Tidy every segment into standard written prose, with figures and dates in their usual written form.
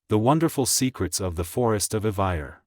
The wonderful secrets of the Forest of Evyre.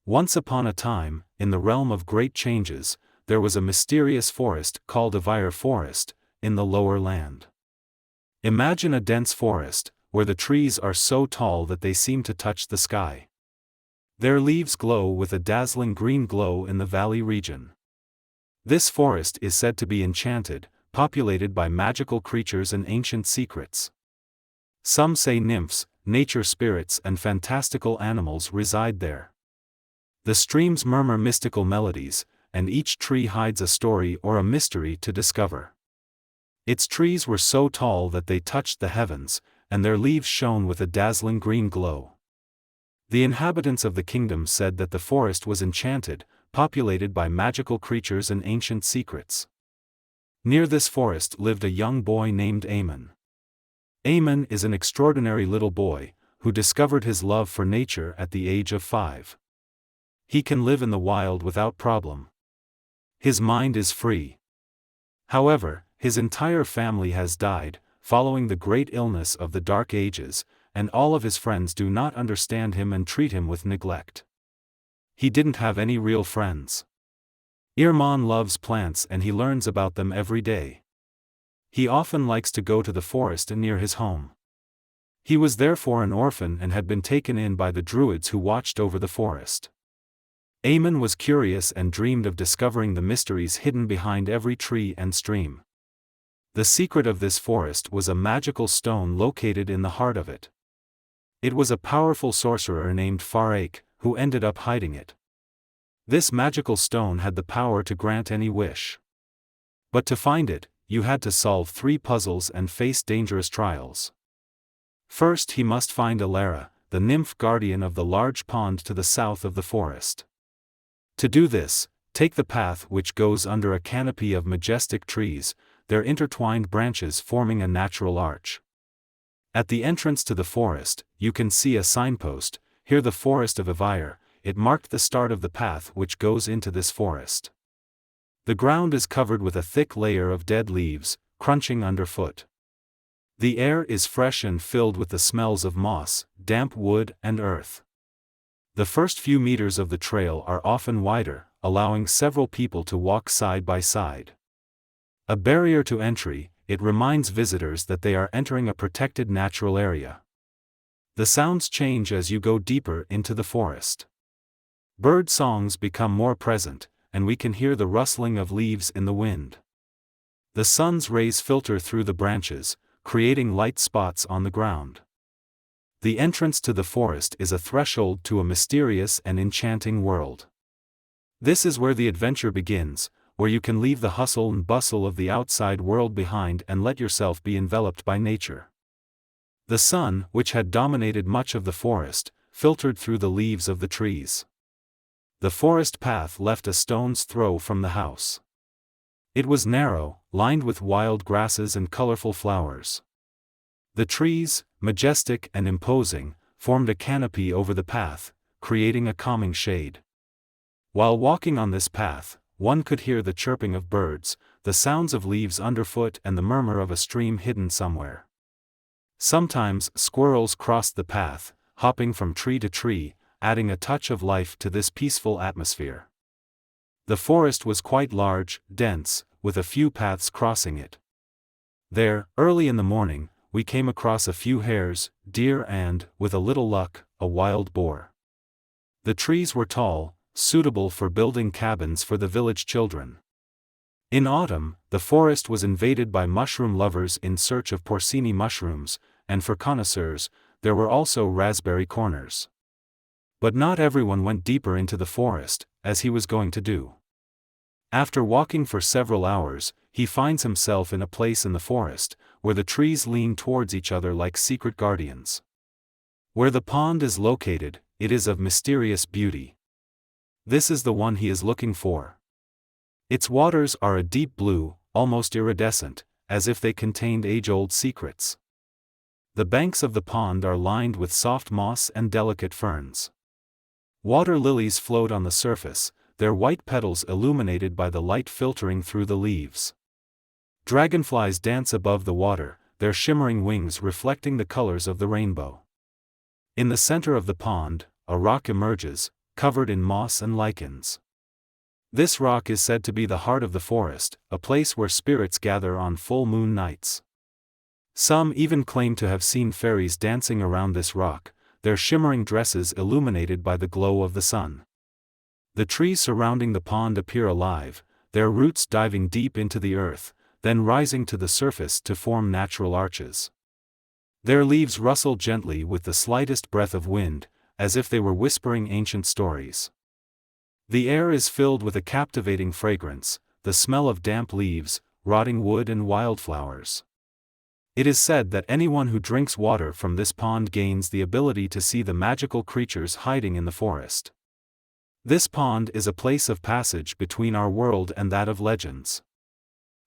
Once upon a time, in the realm of great changes, there was a mysterious forest called Evyre Forest, in the lower land. Imagine a dense forest, where the trees are so tall that they seem to touch the sky. Their leaves glow with a dazzling green glow in the valley region. This forest is said to be enchanted, populated by magical creatures and ancient secrets. Some say nymphs, nature spirits and fantastical animals reside there. The streams murmur mystical melodies, and each tree hides a story or a mystery to discover. Its trees were so tall that they touched the heavens, and their leaves shone with a dazzling green glow. The inhabitants of the kingdom said that the forest was enchanted, populated by magical creatures and ancient secrets. Near this forest lived a young boy named Earmon. Earmon is an extraordinary little boy, who discovered his love for nature at the age of 5. He can live in the wild without problem. His mind is free. However, his entire family has died, following the great illness of the Dark Ages, and all of his friends do not understand him and treat him with neglect. He didn't have any real friends. Earmon loves plants and he learns about them every day. He often likes to go to the forest near his home. He was therefore an orphan and had been taken in by the druids who watched over the forest. Earmon was curious and dreamed of discovering the mysteries hidden behind every tree and stream. The secret of this forest was a magical stone located in the heart of it. It was a powerful sorcerer named Forest, who ended up hiding it. This magical stone had the power to grant any wish. But to find it, you had to solve 3 puzzles and face dangerous trials. First he must find Elara, the nymph guardian of the large pond to the south of the forest. To do this, take the path which goes under a canopy of majestic trees, their intertwined branches forming a natural arch. At the entrance to the forest, you can see a signpost, "Here the Forest of Evyre." It marked the start of the path which goes into this forest. The ground is covered with a thick layer of dead leaves, crunching underfoot. The air is fresh and filled with the smells of moss, damp wood and earth. The first few meters of the trail are often wider, allowing several people to walk side by side. A barrier to entry, it reminds visitors that they are entering a protected natural area. The sounds change as you go deeper into the forest. Bird songs become more present, and we can hear the rustling of leaves in the wind. The sun's rays filter through the branches, creating light spots on the ground. The entrance to the forest is a threshold to a mysterious and enchanting world. This is where the adventure begins, where you can leave the hustle and bustle of the outside world behind and let yourself be enveloped by nature. The sun, which had dominated much of the forest, filtered through the leaves of the trees. The forest path left a stone's throw from the house. It was narrow, lined with wild grasses and colorful flowers. The trees, majestic and imposing, formed a canopy over the path, creating a calming shade. While walking on this path, one could hear the chirping of birds, the sounds of leaves underfoot and the murmur of a stream hidden somewhere. Sometimes squirrels crossed the path, hopping from tree to tree, adding a touch of life to this peaceful atmosphere. The forest was quite large, dense, with a few paths crossing it. There, early in the morning, we came across a few hares, deer and, with a little luck, a wild boar. The trees were tall, suitable for building cabins for the village children. In autumn, the forest was invaded by mushroom lovers in search of porcini mushrooms, and for connoisseurs, there were also raspberry corners. But not everyone went deeper into the forest, as he was going to do. After walking for several hours, he finds himself in a place in the forest, where the trees lean towards each other like secret guardians. Where the pond is located, it is of mysterious beauty. This is the one he is looking for. Its waters are a deep blue, almost iridescent, as if they contained age-old secrets. The banks of the pond are lined with soft moss and delicate ferns. Water lilies float on the surface, their white petals illuminated by the light filtering through the leaves. Dragonflies dance above the water, their shimmering wings reflecting the colors of the rainbow. In the center of the pond, a rock emerges, covered in moss and lichens. This rock is said to be the heart of the forest, a place where spirits gather on full moon nights. Some even claim to have seen fairies dancing around this rock, their shimmering dresses illuminated by the glow of the sun. The trees surrounding the pond appear alive, their roots diving deep into the earth, then rising to the surface to form natural arches. Their leaves rustle gently with the slightest breath of wind, as if they were whispering ancient stories. The air is filled with a captivating fragrance, the smell of damp leaves, rotting wood and wildflowers. It is said that anyone who drinks water from this pond gains the ability to see the magical creatures hiding in the forest. This pond is a place of passage between our world and that of legends.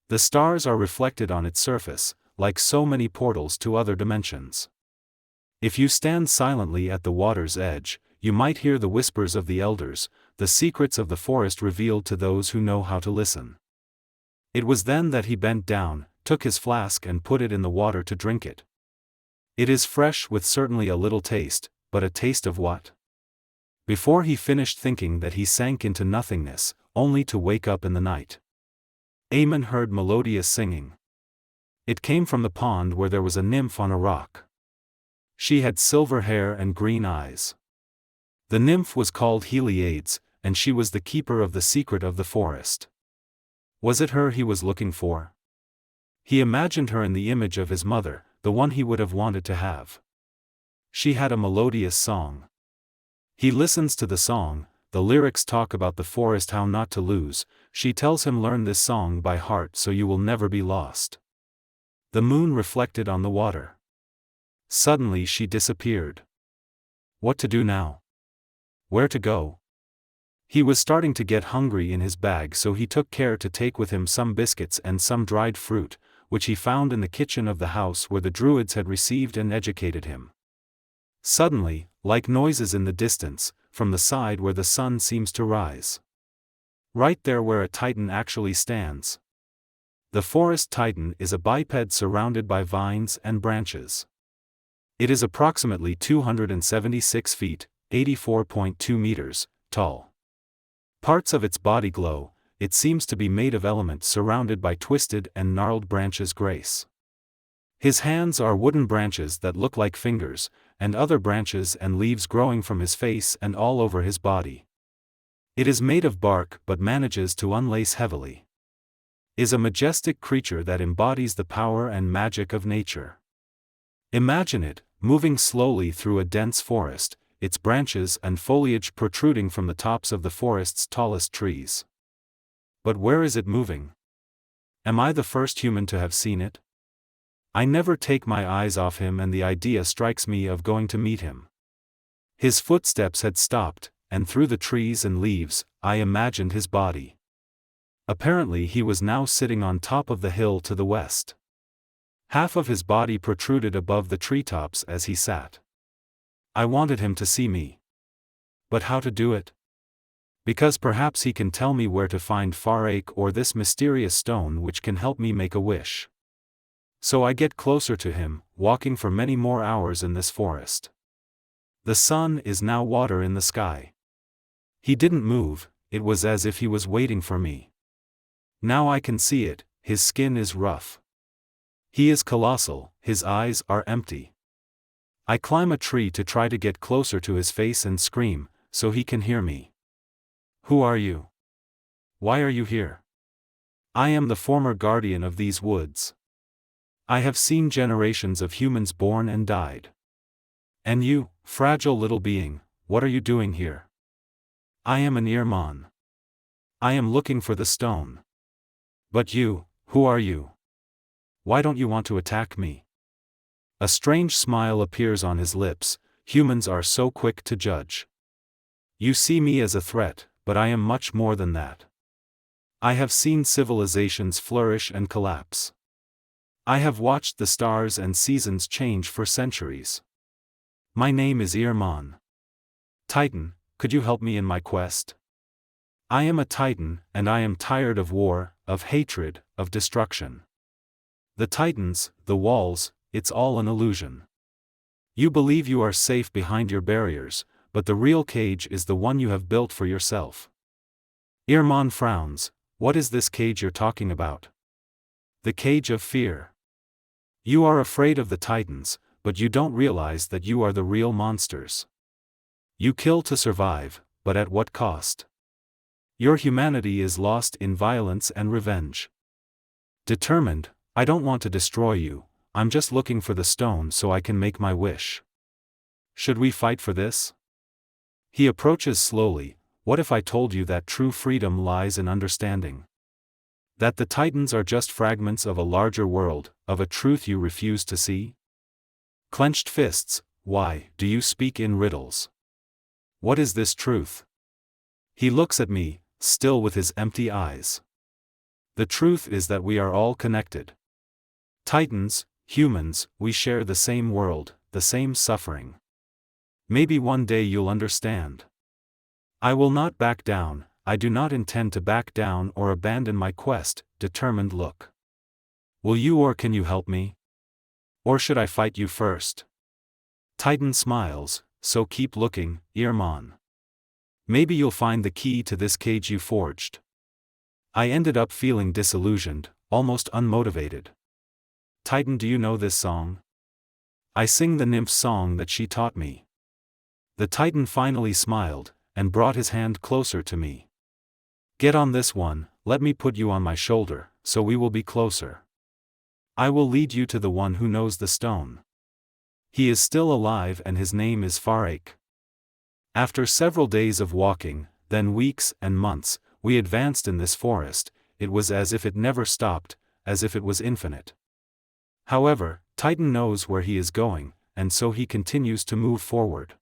The stars are reflected on its surface, like so many portals to other dimensions. If you stand silently at the water's edge, you might hear the whispers of the elders, the secrets of the forest revealed to those who know how to listen. It was then that he bent down, took his flask and put it in the water to drink it. It is fresh with certainly a little taste, but a taste of what? Before he finished thinking that he sank into nothingness, only to wake up in the night. Eamon heard melodious singing. It came from the pond where there was a nymph on a rock. She had silver hair and green eyes. The nymph was called Heliades, and she was the keeper of the secret of the forest. Was it her he was looking for? He imagined her in the image of his mother, the one he would have wanted to have. She had a melodious song. He listens to the song, the lyrics talk about the forest, how not to lose. She tells him, learn this song by heart so you will never be lost. The moon reflected on the water. Suddenly she disappeared. What to do now? Where to go? He was starting to get hungry in his bag, so he took care to take with him some biscuits and some dried fruit, which he found in the kitchen of the house where the druids had received and educated him. Suddenly, like noises in the distance, from the side where the sun seems to rise. Right there where a titan actually stands. The forest titan is a biped surrounded by vines and branches. It is approximately 276 feet, 84.2 meters, tall. Parts of its body glow, it seems to be made of elements surrounded by twisted and gnarled branches grace. His hands are wooden branches that look like fingers, and other branches and leaves growing from his face and all over his body. It is made of bark but manages to unlace heavily. Is a majestic creature that embodies the power and magic of nature. Imagine it, moving slowly through a dense forest, its branches and foliage protruding from the tops of the forest's tallest trees. But where is it moving? Am I the first human to have seen it? I never take my eyes off him, and the idea strikes me of going to meet him. His footsteps had stopped, and through the trees and leaves, I imagined his body. Apparently he was now sitting on top of the hill to the west. Half of his body protruded above the treetops as he sat. I wanted him to see me. But how to do it? Because perhaps he can tell me where to find Farake or this mysterious stone which can help me make a wish. So I get closer to him, walking for many more hours in this forest. The sun is now water in the sky. He didn't move, it was as if he was waiting for me. Now I can see it, his skin is rough. He is colossal, his eyes are empty. I climb a tree to try to get closer to his face and scream, so he can hear me. Who are you? Why are you here? I am the former guardian of these woods. I have seen generations of humans born and died. And you, fragile little being, what are you doing here? I am an Earmon. I am looking for the stone. But you, who are you? Why don't you want to attack me? A strange smile appears on his lips. Humans are so quick to judge. You see me as a threat, but I am much more than that. I have seen civilizations flourish and collapse. I have watched the stars and seasons change for centuries. My name is Earmon. Titan, could you help me in my quest? I am a Titan, and I am tired of war, of hatred, of destruction. The Titans, the walls, it's all an illusion. You believe you are safe behind your barriers, but the real cage is the one you have built for yourself. Earmon frowns. What is this cage you're talking about? The cage of fear. You are afraid of the titans, but you don't realize that you are the real monsters. You kill to survive, but at what cost? Your humanity is lost in violence and revenge. Determined, I don't want to destroy you, I'm just looking for the stone so I can make my wish. Should we fight for this? He approaches slowly. What if I told you that true freedom lies in understanding? That the titans are just fragments of a larger world, of a truth you refuse to see? Clenched fists. Why do you speak in riddles? What is this truth? He looks at me, still with his empty eyes. The truth is that we are all connected. Titans, humans, we share the same world, the same suffering. Maybe one day you'll understand. I will not back down. I do not intend to back down or abandon my quest. Determined look. Will you, or can you help me? Or should I fight you first? Titan smiles. So keep looking, Earmon. Maybe you'll find the key to this cage you forged. I ended up feeling disillusioned, almost unmotivated. Titan, do you know this song? I sing the nymph song that she taught me. The Titan finally smiled, and brought his hand closer to me. Get on this one, let me put you on my shoulder, so we will be closer. I will lead you to the one who knows the stone. He is still alive and his name is Evyre. After several days of walking, then weeks and months, we advanced in this forest. It was as if it never stopped, as if it was infinite. However, Titan knows where he is going, and so he continues to move forward.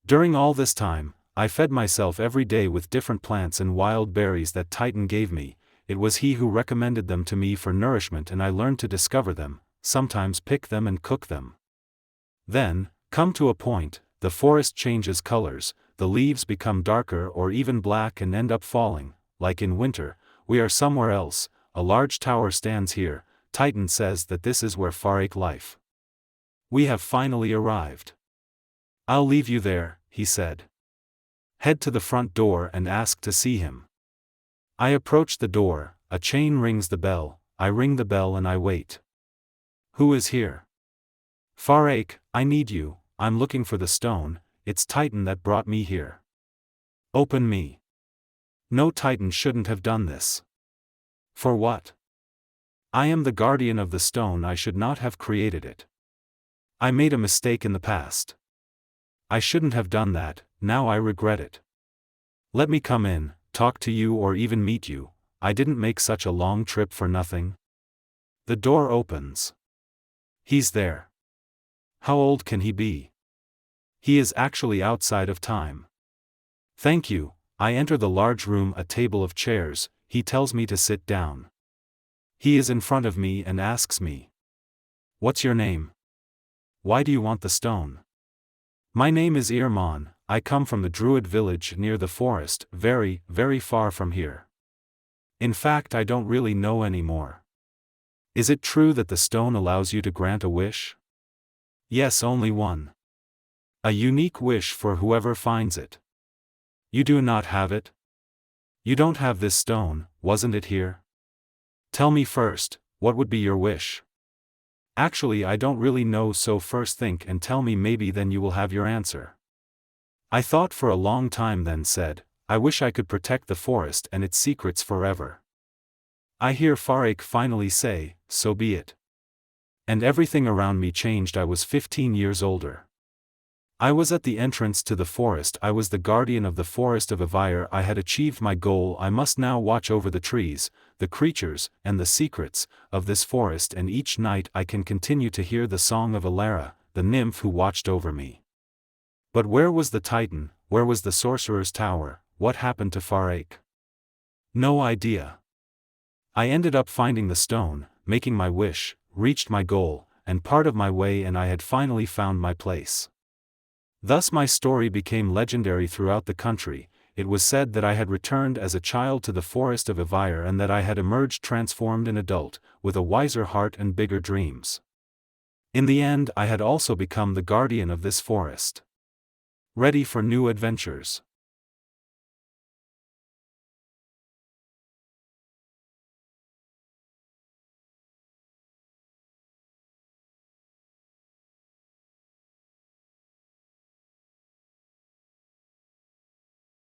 During all this time, I fed myself every day with different plants and wild berries that Titan gave me. It was he who recommended them to me for nourishment, and I learned to discover them, sometimes pick them and cook them. Then, come to a point, the forest changes colors, the leaves become darker or even black and end up falling. Like in winter, we are somewhere else. A large tower stands here. Titan says that this is where Evyre life. We have finally arrived. I'll leave you there, he said. Head to the front door and ask to see him. I approach the door, a chain rings the bell, I ring the bell and I wait. Who is here? Evyre, I need you, I'm looking for the stone, it's Titan that brought me here. Open me. No, Titan shouldn't have done this. For what? I am the guardian of the stone, I should not have created it. I made a mistake in the past. I shouldn't have done that, now I regret it. Let me come in, talk to you or even meet you, I didn't make such a long trip for nothing. The door opens. He's there. How old can he be? He is actually outside of time. Thank you. I enter the large room, a table of chairs, he tells me to sit down. He is in front of me and asks me. What's your name? Why do you want the stone? My name is Earmon, I come from the Druid village near the forest, very, very far from here. In fact, I don't really know anymore. Is it true that the stone allows you to grant a wish? Yes, only one. A unique wish for whoever finds it. You do not have it? You don't have this stone, wasn't it here? Tell me first, what would be your wish? Actually, I don't really know, so first think and tell me, maybe then you will have your answer. I thought for a long time, then said, I wish I could protect the forest and its secrets forever. I hear Evyre finally say, so be it. And everything around me changed. I was 15 years older. I was at the entrance to the forest. I was the guardian of the Forest of Evyre. I had achieved my goal. I must now watch over the trees, the creatures, and the secrets of this forest, and each night I can continue to hear the song of Elara, the nymph who watched over me. But where was the Titan? Where was the sorcerer's tower? What happened to Evyre? No idea. I ended up finding the stone, making my wish, reached my goal, and part of my way, and I had finally found my place. Thus my story became legendary throughout the country. It was said that I had returned as a child to the Forest of Evyre, and that I had emerged transformed an adult, with a wiser heart and bigger dreams. In the end I had also become the guardian of this forest. Ready for new adventures.